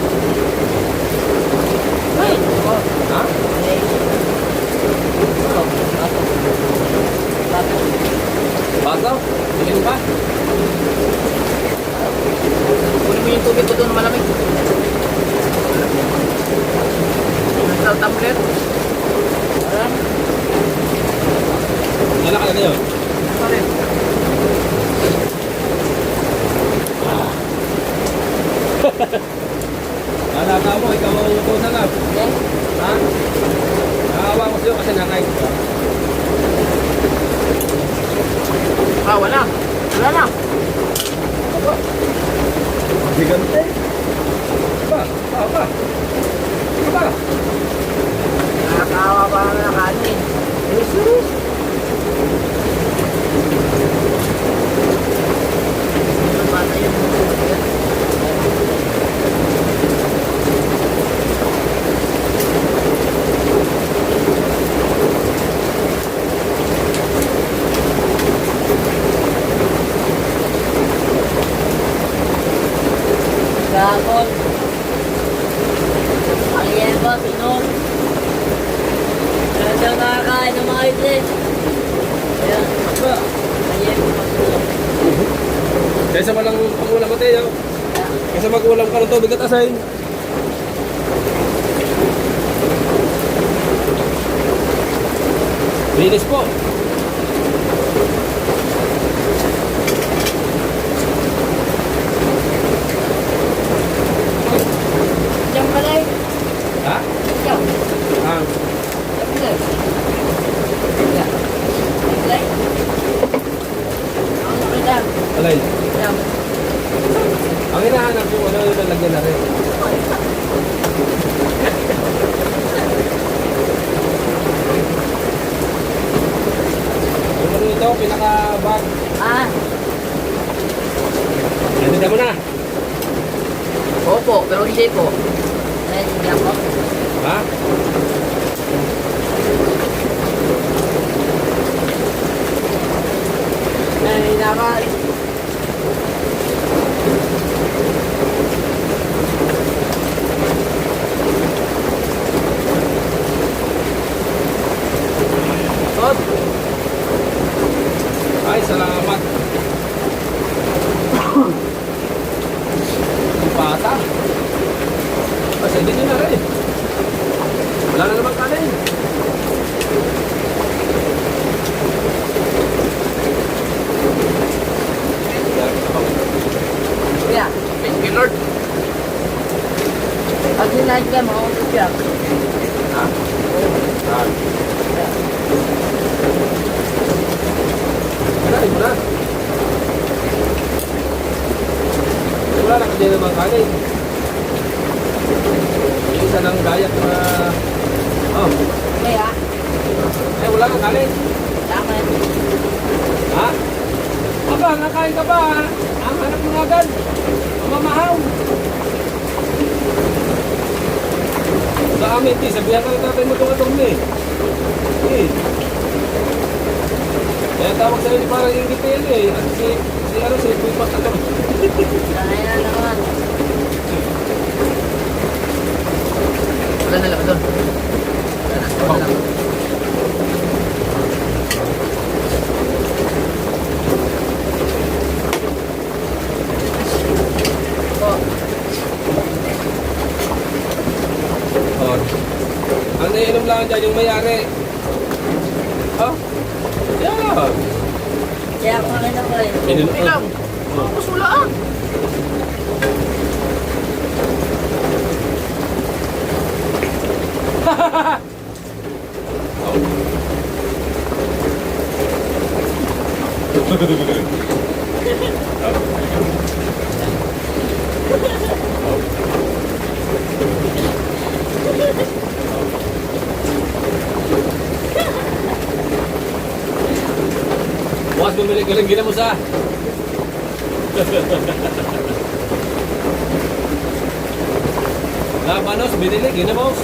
Ay! Ha? Eh. Ano? Bato. Basaw? Tingin pa? Kunin mo yung tubig ko doon na malamig. Nasa tablet. Alam? Nalaka na yun. Ano rin? Nalaka mo, ikaw ang utusan na. Eh? Ha? Nakawa ko sa'yo kasi nakay ko. Ah, wala. Wala na. Gigante. Ba? Ba? Ba? Nakakawa pa naman ang kanin. Jesus. Ang bata yun. Gagol. Ang yeba, pinon. Kaya siya nakakain ng mga idlis. Ayan. Ba? Ang yeba, pinon. Kaysa walang pangulam mo tayo. Kaysa mag-ulam ka ng tubig at asayin. Linis po. Diyan pala eh. Ha? Diyan. Ah. Diyan pala eh. Diyan. Diyan pala eh. Ang pala. Alay. Diyan. Ang hinahanap yung ano yung lalagyan na rin. Yung ano ito, pinaka-bag. Ah, Nandito mo na. opo, pero hindi po. Dahil hindi ako. Ha? Ay, naman. Tot. Ay, salamat. Ang bata. Kasi hindi nyo na rin. Wala na naman kanin. Kuya, Thank you, Lord. pag sinahid ka mo, siya. Wala, wala. Wala na kasi naman kanin. Yung isa ng gayak na... Oh, Kaya, ay wala nang kanin. tama. Ha? Aba, nakain ka ba? Ang hanap mo agad. Mamamahaw. Sa amin, ti, sabihan ka ng tatay mo itong ni. Eh. Kaya tawag sa'yo ni parang ingit na yan eh. At si Puipas na naman. Sanay na naman. Wala na lang doon. Wala na. Oh. Ang naiinom lang dyan yung mayari. Oh? Yeah. Kaya ako nakita ko rin. Okay lang. Tapos wala ah. Bukas bumili ka lang ginamos ah. Labanos, binili, ginamos.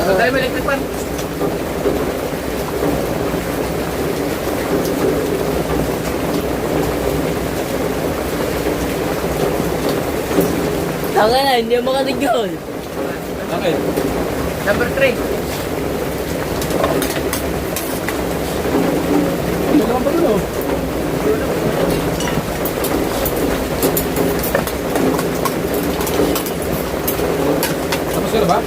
Sa tayo may electric pan. Tanga na, hindi mo makatigol. Okay. Number 3. Ano naman pa dun oh? Tapos ka na ba?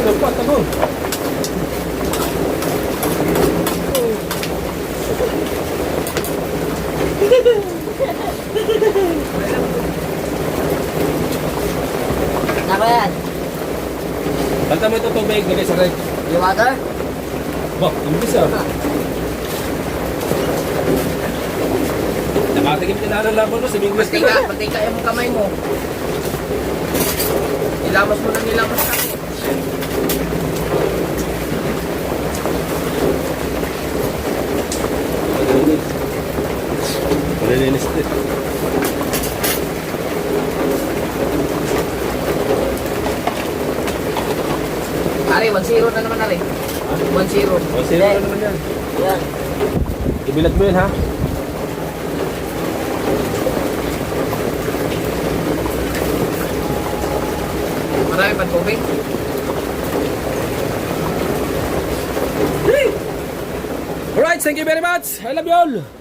Ano pa? Tago. Nako yan. Banta mo ito tubig, gali sa red. Yung water? Ba, imbis ah. Nakatigim ka na ng laban mo, sumingles ka na. Patika yung kamay mo. Ilamos mo nang ilamos kami. Malilinis din. Ari, 1-0 na naman ari. 1-0. O, sino na naman yan? Yan. Ibilad mo yun ha? Marami pa tubig. Alright, thank you very much. I love you all.